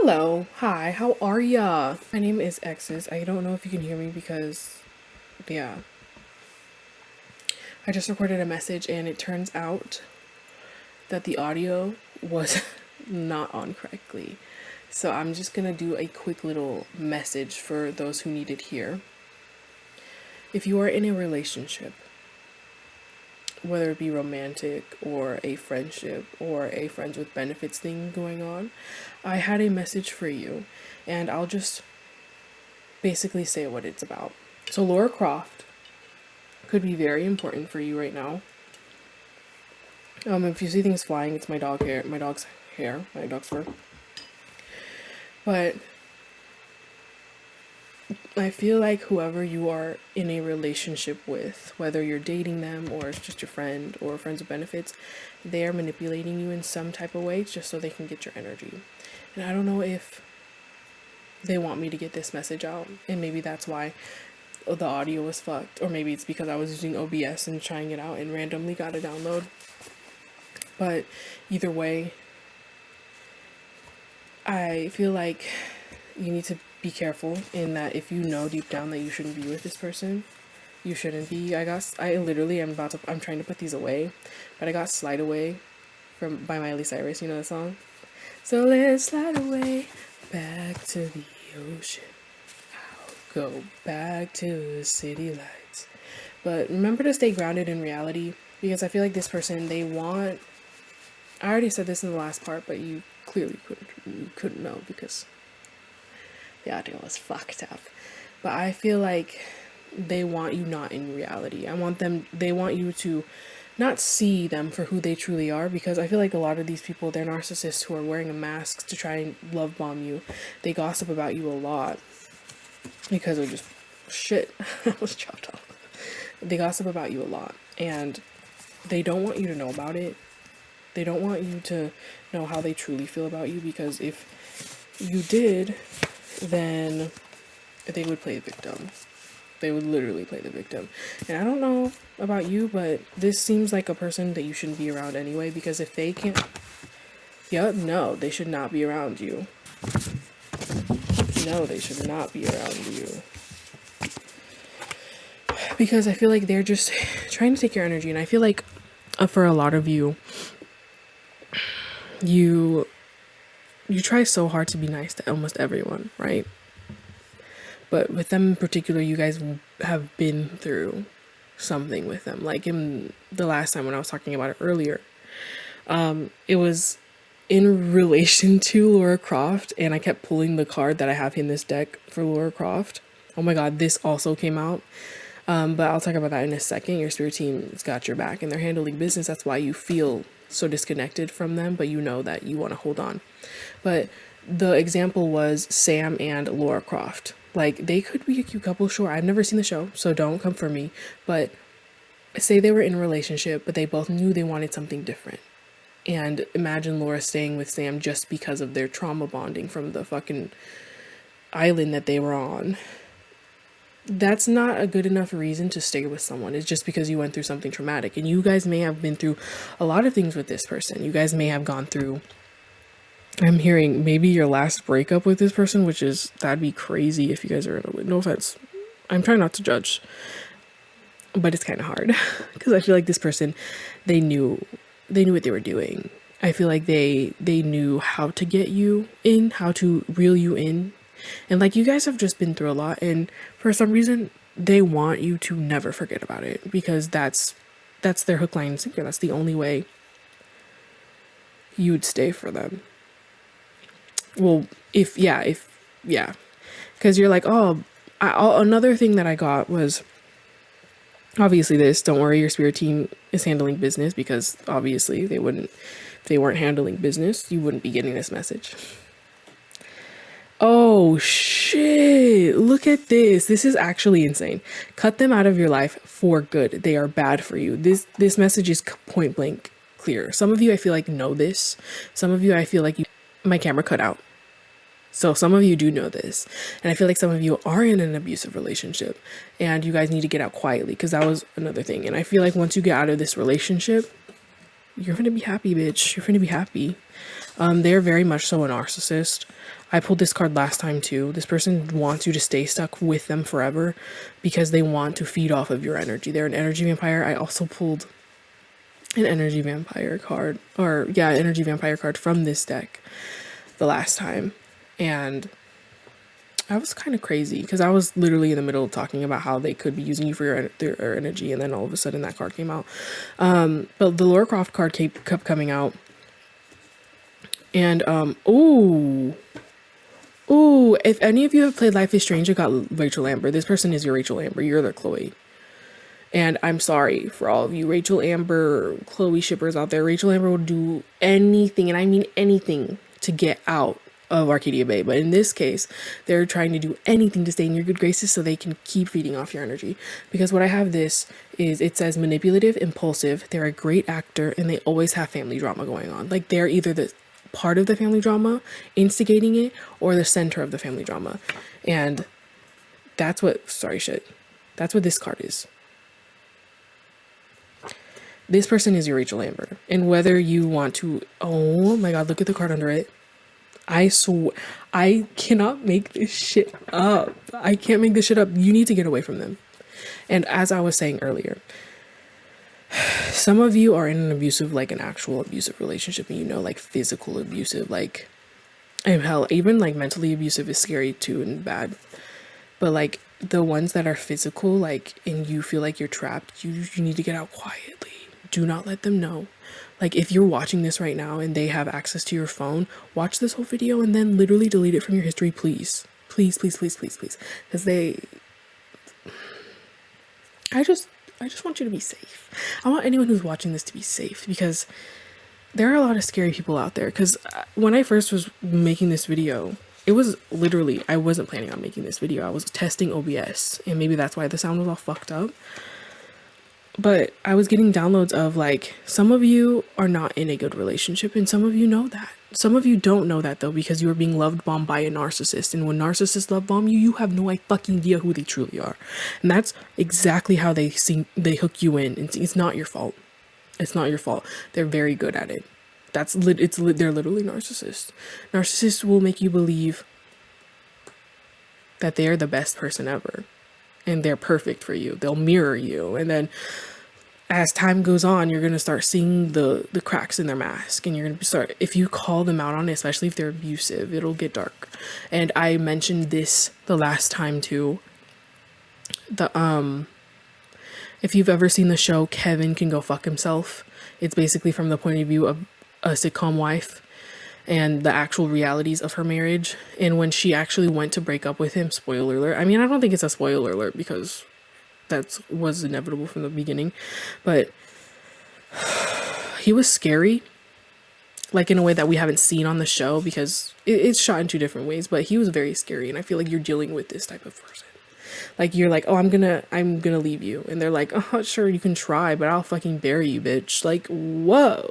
Hello, hi, how are ya? My name is X's. I don't know if you can hear me because, yeah, I just recorded a message and it turns out that the audio was not on correctly. So I'm just gonna do a quick little message for those who need it here. If you are in a relationship, whether it be romantic or a friendship or a friends with benefits thing going on, I had a message for you and I'll just basically say what it's about. So Laura Croft could be very important for you right now. If you see things flying, it's my dog's hair, my dog's fur. But I feel like whoever you are in a relationship with, whether you're dating them or it's just your friend or friends with benefits, they are manipulating you in some type of way just so they can get your energy. And I don't know if they want me to get this message out, and maybe that's why the audio was fucked, or maybe it's because I was using OBS and trying it out and randomly got a download. But either way, I feel like you need to be careful in that if you know deep down that you shouldn't be with this person, you shouldn't be. I literally I'm trying to put these away, but I got Slide Away by Miley Cyrus, you know the song? So let's slide away back to the ocean. I'll go back to the city lights. But remember to stay grounded in reality, because I feel like this person, I already said this in the last part, but you clearly couldn't know because the audio was fucked up. But I feel like they want you not in reality. They want you to not see them for who they truly are, because I feel like a lot of these people, they're narcissists who are wearing a mask to try and love bomb you. They gossip about you a lot because of just shit. I was chopped off. They gossip about you a lot and they don't want you to know about it. They don't want you to know how they truly feel about you, because if you did, then they would play the victim. They would literally play the victim. And I don't know about you, but this seems like a person that you shouldn't be around anyway, because if they can't... no, they should not be around you. No, they should not be around you. Because I feel like they're just trying to take your energy. And I feel like for a lot of you, you try so hard to be nice to almost everyone, right? But with them in particular, you guys have been through something with them. Like in the last time when I was talking about it earlier, it was in relation to Laura Croft, and I kept pulling the card that I have in this deck for Laura Croft. Oh my god, this also came out. But I'll talk about that in a second. Your spirit team's got your back and they're handling business. That's why you feel so disconnected from them, but you know that you want to hold on. But the example was Sam and Laura Croft. Like, they could be a cute couple, sure. I've never seen the show, so don't come for me. But say they were in a relationship, but they both knew they wanted something different. And imagine Laura staying with Sam just because of their trauma bonding from the fucking island that they were on. That's not a good enough reason to stay with someone. It's just because you went through something traumatic. And you guys may have been through a lot of things with this person. You guys may have gone through, I'm hearing, maybe your last breakup with this person, that'd be crazy if you guys are in a, no offense. I'm trying not to judge, but it's kind of hard because I feel like this person, they knew what they were doing. I feel like they knew how to get you in, how to reel you in. And like, you guys have just been through a lot, and for some reason they want you to never forget about it, because that's their hook, line, and sinker. That's the only way you would stay for them. Well, if because you're like, oh, another thing that I got was obviously this. Don't worry, your spirit team is handling business, because obviously if they weren't handling business, you wouldn't be getting this message. Oh shit, look at this. This is actually insane. Cut them out of your life for good. They are bad for you. This message is point blank clear. Some of you, I feel like, know this. Some of you, I feel like my camera cut out. So some of you do know this. And I feel like some of you are in an abusive relationship and you guys need to get out quietly, because that was another thing. And I feel like once you get out of this relationship, You're gonna be happy, bitch. You're gonna be happy. They're very much so a narcissist. I pulled this card last time too. This person wants you to stay stuck with them forever because they want to feed off of your energy. They're an energy vampire. I also pulled an energy vampire card, or yeah, energy vampire card from this deck the last time. And I was kind of crazy because I was literally in the middle of talking about how they could be using you for their energy, and then all of a sudden that card came out. But the Laura Croft card kept coming out. And ooh, if any of you have played Life is Strange, you got Rachel Amber. This person is your Rachel Amber. You're their Chloe. And I'm sorry for all of you Rachel Amber, Chloe shippers out there. Rachel Amber will do anything, and I mean anything, to get out of Arcadia Bay. But in this case, they're trying to do anything to stay in your good graces so they can keep feeding off your energy. Because what I have this is, it says manipulative, impulsive. They're a great actor, and they always have family drama going on. Like, they're either the part of the family drama, instigating it, or the center of the family drama. And that's what, that's what this card is. This person is your Rachel Amber. And whether you want to, oh my God, look at the card under it. I swear, I cannot make this shit up. I can't make this shit up. You need to get away from them. And as I was saying earlier, some of you are in an abusive, like an actual abusive relationship, and you know, like physical abusive, like, and hell, even like mentally abusive is scary too and bad. But like the ones that are physical, like, and you feel like you're trapped, you need to get out quietly. Do not let them know. Like, if you're watching this right now and they have access to your phone, watch this whole video and then literally delete it from your history, please. Please, please, please, please, please. Because I just want you to be safe. I want anyone who's watching this to be safe, because there are a lot of scary people out there. Because when I first was making this video, it was literally, I wasn't planning on making this video. I was testing OBS, and maybe that's why the sound was all fucked up. But I was getting downloads of like, some of you are not in a good relationship, and some of you know that. Some of you don't know that though, because you are being loved bombed by a narcissist. And when narcissists love bomb you, you have no fucking idea who they truly are. And that's exactly how they hook you in. It's not your fault. It's not your fault. They're very good at it. They're literally narcissists. Narcissists will make you believe that they're the best person ever, and they're perfect for you. They'll mirror you, and then as time goes on, you're going to start seeing the cracks in their mask, and you're going to start, if you call them out on it, especially if they're abusive, it'll get dark. And I mentioned this the last time too. If you've ever seen the show Kevin Can Go Fuck Himself, it's basically from the point of view of a sitcom wife and the actual realities of her marriage. And when she actually went to break up with him, spoiler alert. I mean, I don't think it's a spoiler alert because that was inevitable from the beginning, but he was scary, like in a way that we haven't seen on the show, because it's shot in two different ways, but he was very scary. And I feel like you're dealing with this type of person. Like, you're like, oh, I'm gonna leave you, and they're like, oh, sure, you can try, but I'll fucking bury you, bitch. Like, whoa,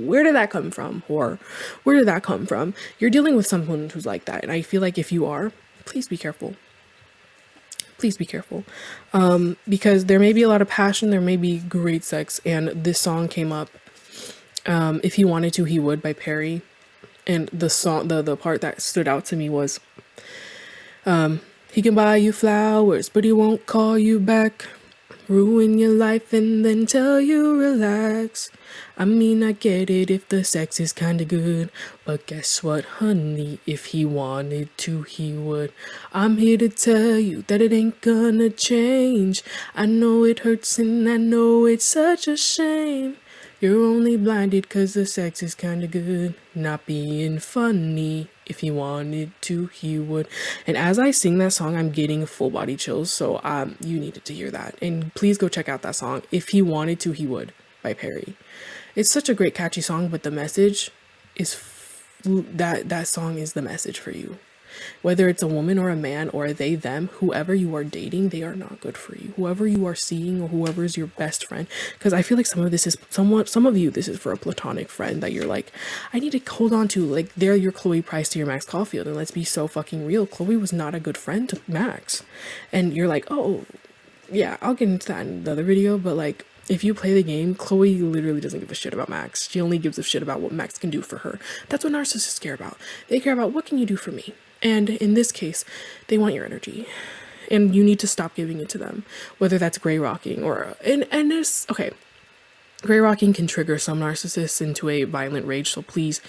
where did that come from? Or where did that come from? You're dealing with someone who's like that, and I feel like if you are, please be careful. Please be careful, because there may be a lot of passion, there may be great sex, and this song came up, If He Wanted To, He Would, by Perry. And the song, the part that stood out to me was, he can buy you flowers, but he won't call you back. Ruin your life and then tell you relax. I mean, I get it if the sex is kinda good, but guess what, honey? If he wanted to, he would. I'm here to tell you that it ain't gonna change. I know it hurts and I know it's such a shame. You're only blinded 'cause the sex is kinda good. Not being funny. If he wanted to, he would. And as I sing that song, I'm getting full body chills. So you needed to hear that. And please go check out that song, If He Wanted To, He Would, by Perry. It's such a great catchy song, but the message is that song is the message for you. Whether it's a woman or a man or they, them, whoever you are dating, they are not good for you. Whoever you are seeing or whoever is your best friend. Because I feel like some of you, this is for a platonic friend that you're like, I need to hold on to. Like, they're your Chloe Price to your Max Caulfield. And let's be so fucking real. Chloe was not a good friend to Max. And you're like, oh, yeah, I'll get into that in the other video. But like, If you play the game, Chloe literally doesn't give a shit about Max. She only gives a shit about what Max can do for her. That's what narcissists care about. They care about what can you do for me. And in this case, they want your energy. And you need to stop giving it to them. Whether that's gray rocking or and this okay. Gray rocking can trigger some narcissists into a violent rage, so please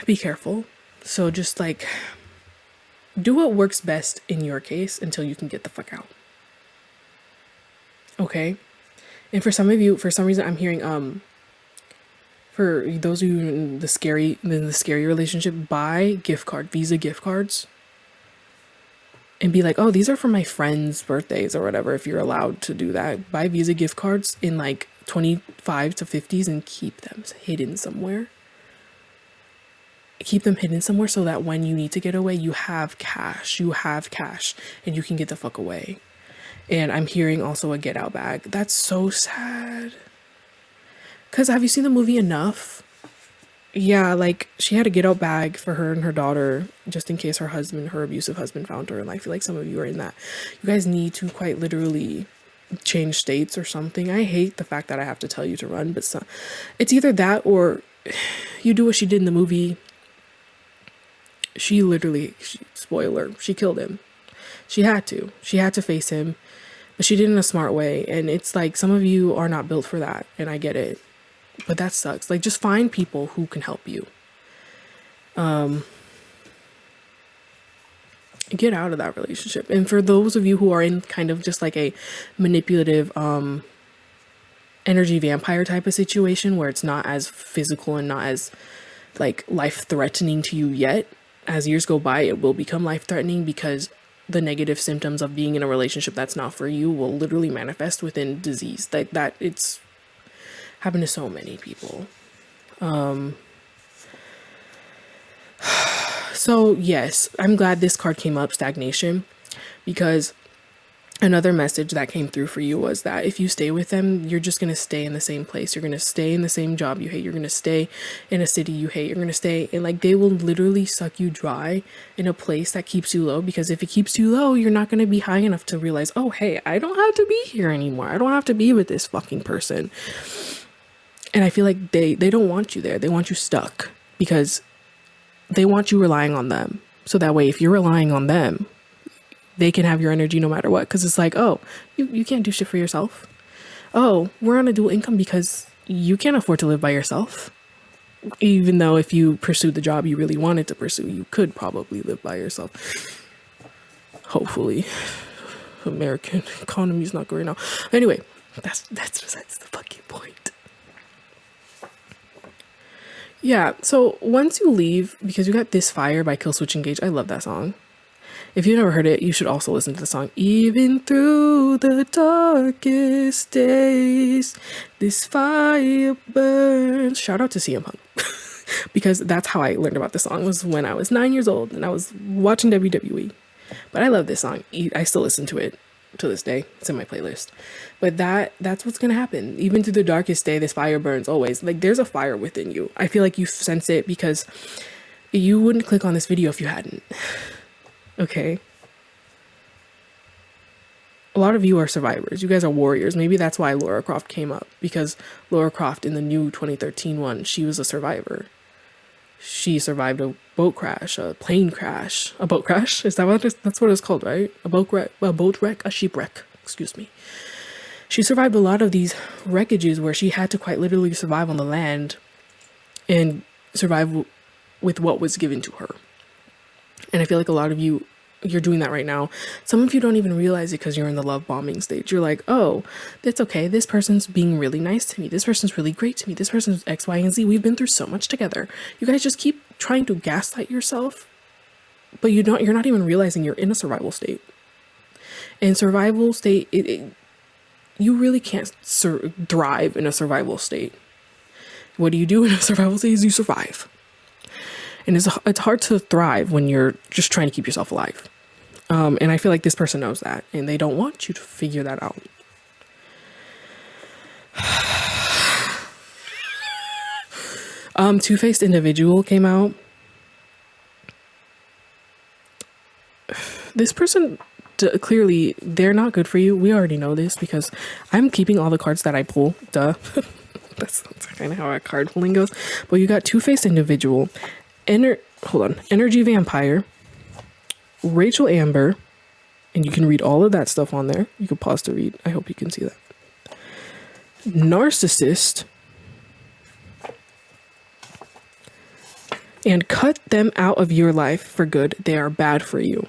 be careful. So just like do what works best in your case until you can get the fuck out. Okay? And for some of you, for some reason I'm hearing for those of you in the scary relationship, buy Visa gift cards. And be like, oh, these are for my friends' birthdays or whatever, if you're allowed to do that. Buy Visa gift cards in like 25 to 50s and keep them hidden somewhere. Keep them hidden somewhere so that when you need to get away, you have cash. And you can get the fuck away. And I'm hearing also a get out bag. That's so sad. Because have you seen the movie Enough? Yeah, like she had a get out bag for her and her daughter just in case her abusive husband found her. And I feel like some of you are in that. You guys need to quite literally change states or something. I hate the fact that I have to tell you to run, but it's either that or you do what she did in the movie. Spoiler, she killed him. She had to face him, but she did it in a smart way. And it's like some of you are not built for that, and I get it. But that sucks. Like, just find people who can help you. Get out of that relationship. And for those of you who are in kind of just like a manipulative energy vampire type of situation where it's not as physical and not as like life threatening to you yet, as years go by, it will become life threatening because the negative symptoms of being in a relationship that's not for you will literally manifest within disease. Like that, it's happened to so many people. So yes, I'm glad this card came up, stagnation, because another message that came through for you was that if you stay with them, you're just going to stay in the same place. You're going to stay in the same job you hate. You're going to stay in a city you hate. You're going to stay in, like, they will literally suck you dry in a place that keeps you low, because if it keeps you low, you're not going to be high enough to realize, oh, hey, I don't have to be here anymore. I don't have to be with this fucking person. And I feel like they don't want you there. They want you stuck because they want you relying on them. So that way, if you're relying on them, they can have your energy no matter what. Because it's like, oh, you can't do shit for yourself. Oh, we're on a dual income because you can't afford to live by yourself. Even though if you pursued the job you really wanted to pursue, you could probably live by yourself. Hopefully. American economy is not great now. Anyway, that's besides the fucking point. Yeah, so once you leave, because you got This Fire by Killswitch Engage, I love that song. If you've never heard it, you should also listen to the song. Even through the darkest days, this fire burns. Shout out to CM Punk. Because that's how I learned about the song, was when I was 9 years old and I was watching WWE. But I love this song. I still listen to it to this day. It's in my playlist. But that's what's gonna happen. Even through the darkest day, this fire burns always. Like, there's a fire within you. I feel like you sense it because you wouldn't click on this video if you hadn't. Okay? A lot of you are survivors. You guys are warriors. Maybe that's why Lara Croft came up, because Lara Croft in the new 2013 one, she was a survivor. She survived a boat crash, a plane crash, a boat crash. Is that what that's what it's called, right? A boat wreck, a shipwreck. Excuse me. She survived a lot of these wreckages where she had to quite literally survive on the land and survive with what was given to her. And I feel like a lot of you, you're doing that right now. Some of you don't even realize it because you're in the love bombing stage. You're like, oh, that's okay. This person's being really nice to me. This person's really great to me. This person's X, Y, and Z. We've been through so much together. You guys just keep trying to gaslight yourself, but you're not even realizing you're in a survival state. And survival state, you really can't thrive in a survival state. What do you do in a survival state is you survive. And it's hard to thrive when you're just trying to keep yourself alive. And I feel like this person knows that, and they don't want you to figure that out. Two-Faced Individual came out. This person clearly they're not good for you. We already know this because I'm keeping all the cards that I pull. Duh. That's kind of how our card pulling goes. But you got Two-Faced Individual, Energy Vampire, Rachel Amber, and you can read all of that stuff on there. You can pause to read. I hope you can see that. Narcissist, and cut them out of your life for good. They are bad for you.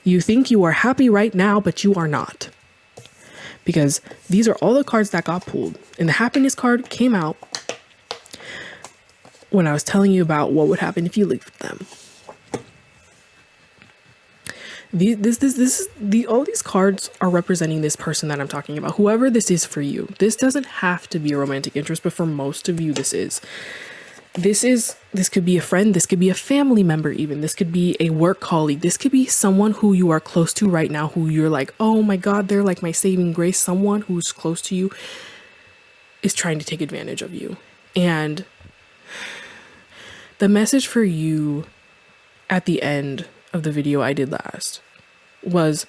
You think you are happy right now, but you are not. Because these are all the cards that got pulled. And the happiness card came out when I was telling you about what would happen if you left them. All these cards are representing this person that I'm talking about. Whoever this is for you. This doesn't have to be a romantic interest, but for most of you, this is. This could be a friend, this could be a family member even, this could be a work colleague, this could be someone who you are close to right now, who you're like, oh my God, they're like my saving grace. Someone who's close to you is trying to take advantage of you. And the message for you at the end of the video I did last was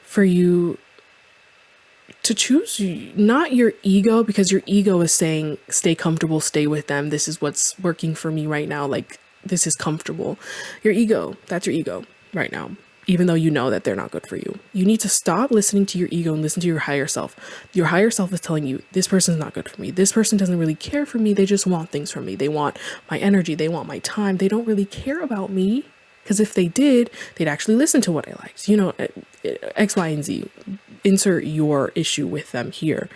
for you to choose not your ego, because your ego is saying, stay comfortable, stay with them. This is what's working for me right now. Like, this is comfortable. Your ego, that's your ego right now, even though you know that they're not good for you. You need to stop listening to your ego and listen to your higher self. Your higher self is telling you, this person's not good for me. This person doesn't really care for me. They just want things from me. They want my energy. They want my time. They don't really care about me. Because if they did, they'd actually listen to what I liked. You know, X, Y, and Z. Insert your issue with them here.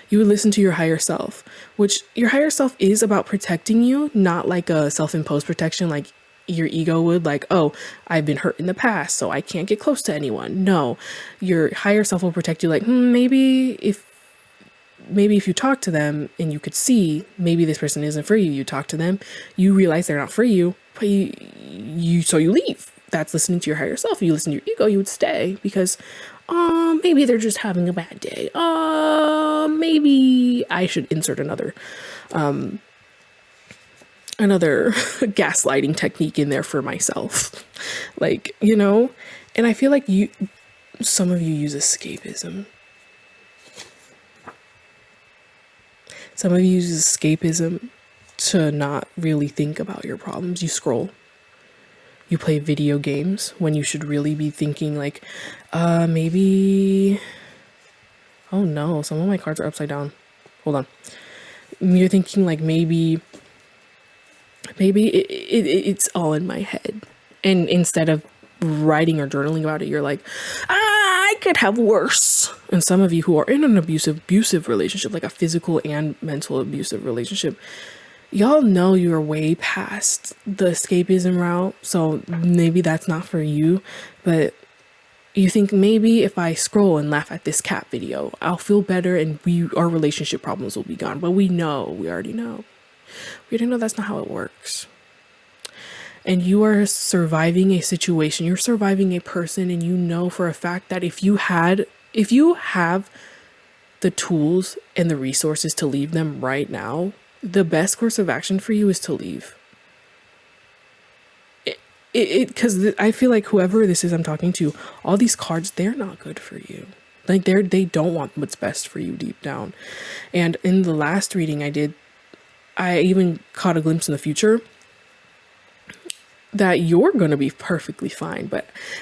You would listen to your higher self, which your higher self is about protecting you, not like a self-imposed protection like your ego would, like, oh, I've been hurt in the past, so I can't get close to anyone. No, your higher self will protect you like, maybe if you talk to them and you could see maybe this person isn't for you, you talk to them, you realize they're not for you, but so you leave. That's listening to your higher self. If you listen to your ego, you would stay because maybe they're just having a bad day. Maybe I should insert another gaslighting technique in there for myself. Like, you know, and I feel like some of you use escapism. Some of you use escapism to not really think about your problems. You scroll. You play video games when you should really be thinking like, maybe, oh no, some of my cards are upside down. Hold on. You're thinking like, maybe it's all in my head. And instead of writing or journaling about it, you're like, I could have worse. And some of you who are in an abusive relationship, like a physical and mental abusive relationship, y'all know you're way past the escapism route. So maybe that's not for you, but you think maybe if I scroll and laugh at this cat video, I'll feel better and our relationship problems will be gone. But we already know that's not how it works. And you are surviving a situation, you're surviving a person, and you know for a fact that if you have the tools and the resources to leave them right now, the best course of action for you is to leave. Because I feel like whoever this is I'm talking to, all these cards, they're not good for you. Like they don't want what's best for you deep down. And in the last reading I did, I even caught a glimpse in the future that you're going to be perfectly fine,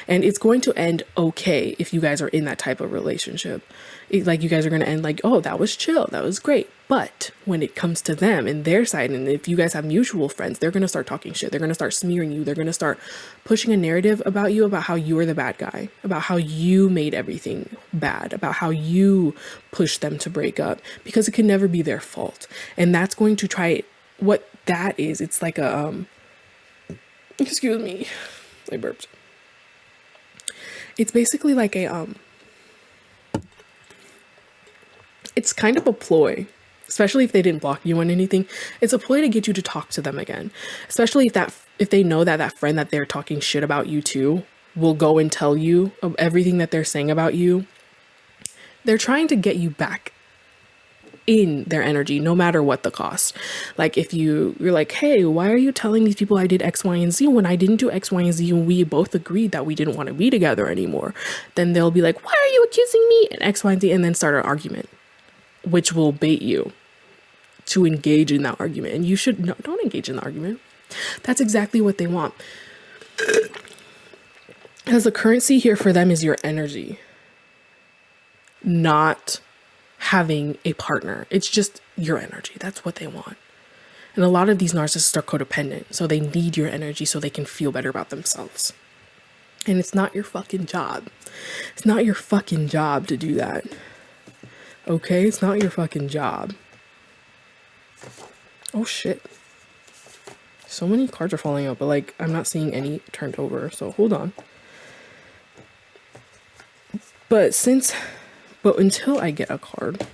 and it's going to end okay if you guys are in that type of relationship. Like you guys are going to end like, oh, that was chill, that was great. But when it comes to them and their side, and if you guys have mutual friends, they're going to start talking shit. They're going to start smearing you. They're going to start pushing a narrative about you, about how you are the bad guy, about how you made everything bad, about how you pushed them to break up, because it can never be their fault. And that's going to try what that is. It's like a, excuse me, I burped. It's basically like a, it's kind of a ploy, especially if they didn't block you on anything. It's a ploy to get you to talk to them again, especially if they know that friend that they're talking shit about you to will go and tell you of everything that they're saying about you. They're trying to get you back in their energy, no matter what the cost. Like if you're like, hey, why are you telling these people I did X, Y, and Z when I didn't do X, Y, and Z and we both agreed that we didn't want to be together anymore? Then they'll be like, why are you accusing me? And X, Y, and Z, and then start an argument, which will bait you to engage in that argument. And you should don't engage in the argument. That's exactly what they want. Because the currency here for them is your energy, not having a partner. It's just your energy. That's what they want. And a lot of these narcissists are codependent, so they need your energy so they can feel better about themselves. And it's not your fucking job. It's not your fucking job to do that. Okay? It's not your fucking job. Oh shit. So many cards are falling out, but like I'm not seeing any turned over, so hold on. But until I get a card,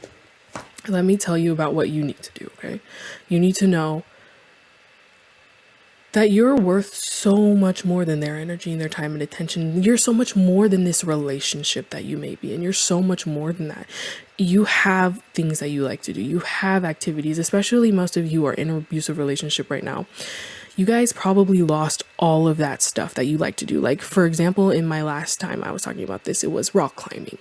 let me tell you about what you need to do, okay? You need to know that you're worth so much more than their energy and their time and attention. You're so much more than this relationship that you may be in. You're so much more than that. You have things that you like to do. You have activities, especially most of you are in an abusive relationship right now. You guys probably lost all of that stuff that you like to do. Like, for example, in my last time I was talking about this, it was rock climbing.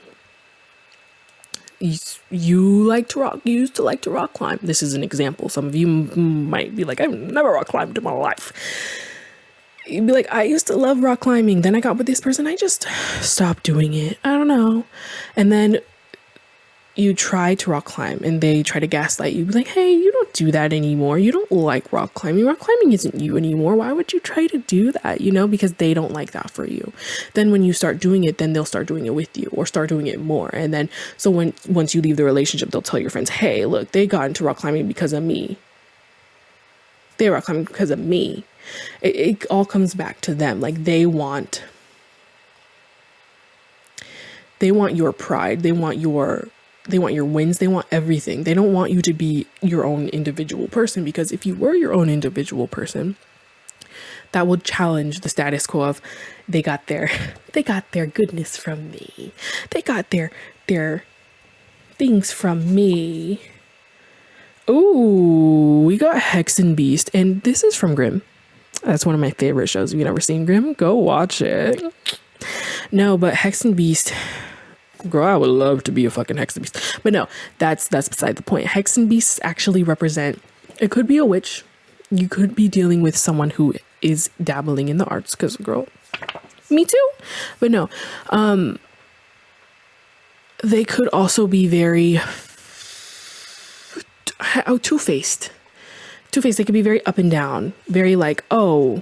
You used to like to rock climb. This is an example. Some of you might be like, I've never rock climbed in my life. You'd be like, I used to love rock climbing. Then I got with this person. I just stopped doing it. I don't know. And then you try to rock climb and they try to gaslight you. Be like, hey, you don't do that anymore. You don't like rock climbing. Rock climbing isn't you anymore. Why would you try to do that? You know, because they don't like that for you. Then when you start doing it, then they'll start doing it with you or start doing it more. And then, so once you leave the relationship, they'll tell your friends, hey, look, they got into rock climbing because of me. They rock climbing because of me. It all comes back to them. Like they want your pride. They want your wins. They want everything. They don't want you to be your own individual person, because if you were your own individual person, that would challenge the status quo of they got their goodness from me. They got their things from me. Ooh, we got Hex and Beast, and this is from Grimm. That's one of my favorite shows. If you've never seen Grimm, go watch it. No, but Hex and Beast, girl, I would love to be a fucking Hex and Beast. But no, that's beside the point. Hex and Beasts actually represent, it could be a witch. You could be dealing with someone who is dabbling in the arts, because girl, me too. But no, they could also be very two-faced. Two-faced. They could be very up and down, very like, oh,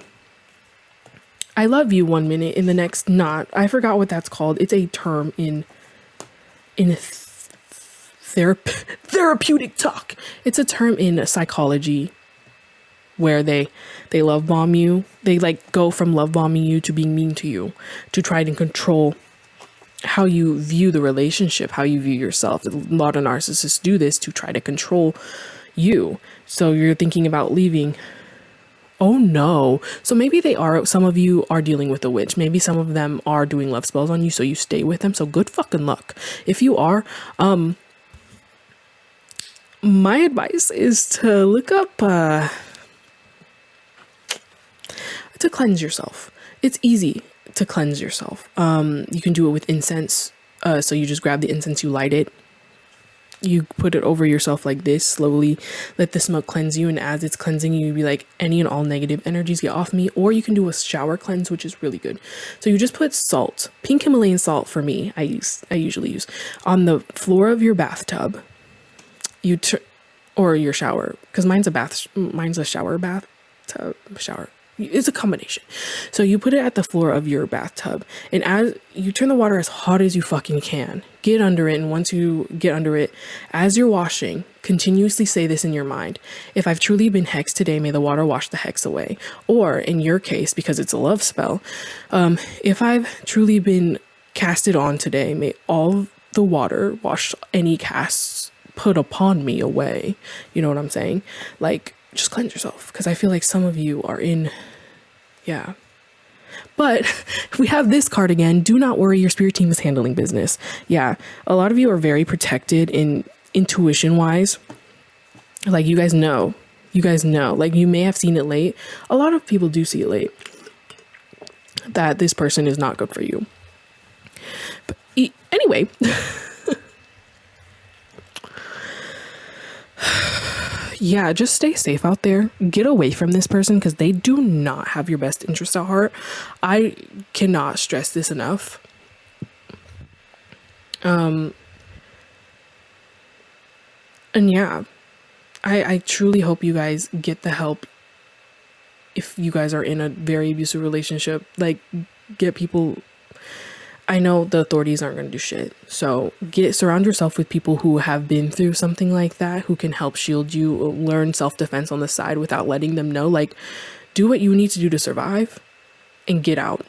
I love you one minute, in the next not. I forgot what that's called. It's a term in therapeutic talk. It's a term in psychology where they love bomb you. They like go from love bombing you to being mean to you, to try to control how you view the relationship, how you view yourself. A lot of narcissists do this to try to control you. So you're thinking about leaving. Oh no. So maybe some of you are dealing with a witch. Maybe some of them are doing love spells on you, so you stay with them. So good fucking luck. If you are, my advice is to look up, to cleanse yourself. It's easy to cleanse yourself. You can do it with incense. So you just grab the incense, you light it, you put it over yourself like this, slowly let the smoke cleanse you, and as it's cleansing you, be like, any and all negative energies get off me. Or you can do a shower cleanse, which is really good. So you just put salt, pink Himalayan salt for me, I usually use, on the floor of your bathtub, or your shower, because mine's a shower bathtub shower. It's a combination. So you put it at the floor of your bathtub, and as you turn the water as hot as you fucking can, get under it. And once you get under it, as you're washing, continuously say this in your mind: if I've truly been hexed today, may the water wash the hex away. Or in your case, because it's a love spell, if I've truly been casted on today, may all the water wash any casts put upon me away. You know what I'm saying? Like, just cleanse yourself, because I feel like some of you are in, yeah. But we have this card again. Do not worry, your spirit team is handling business. Yeah, a lot of you are very protected in intuition wise, like you guys know, like you may have seen it late. A lot of people do see it late that this person is not good for you. But anyway, yeah, just stay safe out there. Get away from this person because they do not have your best interest at heart. I cannot stress this enough. And yeah, I truly hope you guys get the help if you guys are in a very abusive relationship. Like, get people. I know the authorities aren't going to do shit. So surround yourself with people who have been through something like that, who can help shield you, learn self-defense on the side without letting them know. Like, do what you need to do to survive and get out.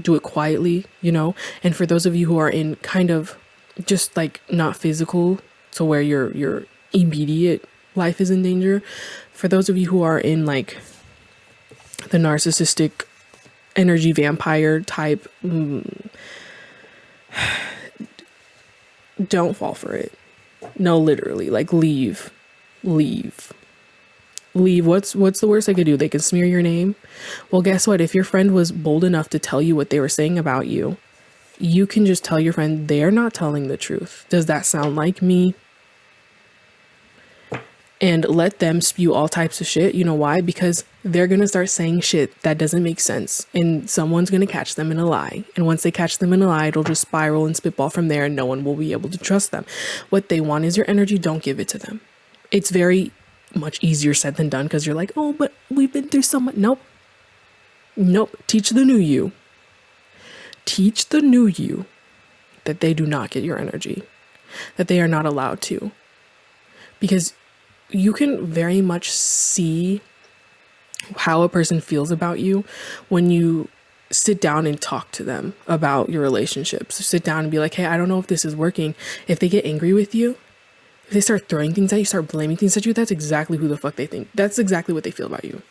Do it quietly, you know? And for those of you who are in kind of just like not physical, so where your immediate life is in danger, for those of you who are in like the narcissistic energy vampire type, don't fall for it. No, literally, like leave. What's the worst they could do? They can smear your name. Well, guess what? If your friend was bold enough to tell you what they were saying about you, you can just tell your friend they're not telling the truth. Does that sound like me? And let them spew all types of shit. You know why? Because they're going to start saying shit that doesn't make sense. And someone's going to catch them in a lie. And once they catch them in a lie, it'll just spiral and spitball from there and no one will be able to trust them. What they want is your energy. Don't give it to them. It's very much easier said than done because you're like, oh, but we've been through so much. Nope. Teach the new you. Teach the new you that they do not get your energy. That they are not allowed to. Because you can very much see how a person feels about you when you sit down and talk to them about your relationships. Sit down and be like, hey, I don't know if this is working. If they get angry with you, if they start throwing things at you, start blaming things at you, that's exactly who the fuck they think. That's exactly what they feel about you.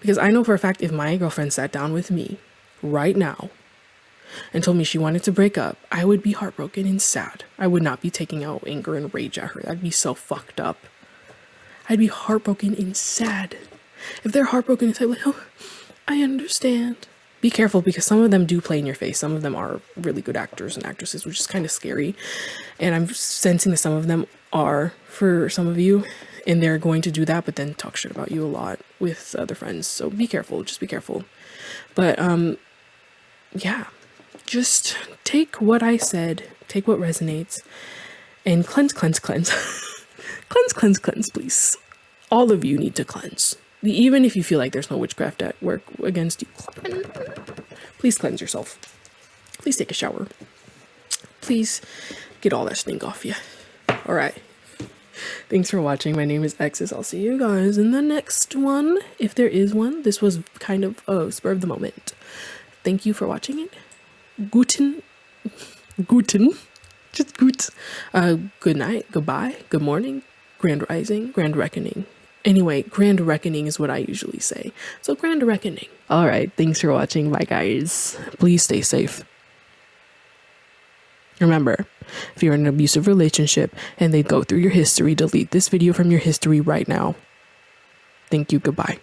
Because I know for a fact, if my girlfriend sat down with me right now and told me she wanted to break up, I would be heartbroken and sad. I would not be taking out anger and rage at her. I'd be so fucked up. I'd be heartbroken and sad. If they're heartbroken and say, like, oh, I understand. Be careful because some of them do play in your face. Some of them are really good actors and actresses, which is kind of scary. And I'm sensing that some of them are for some of you. And they're going to do that, but then talk shit about you a lot with other friends. So be careful. Just be careful. But yeah, just take what I said. Take what resonates. And cleanse. Cleanse, please. All of you need to cleanse. Even if you feel like there's no witchcraft at work against you, please cleanse yourself. Please take a shower. Please get all that stink off you. All right. Thanks for watching. My name is X's. I'll see you guys in the next one, if there is one. This was kind of a spur of the moment. Thank you for watching it. Guten. Just gut. Good night. Goodbye. Good morning. Grand rising. Grand reckoning. Anyway, grand reckoning is what I usually say. So grand reckoning. All right. Thanks for watching. Bye, guys. Please stay safe. Remember, if you're in an abusive relationship and they go through your history, delete this video from your history right now. Thank you. Goodbye.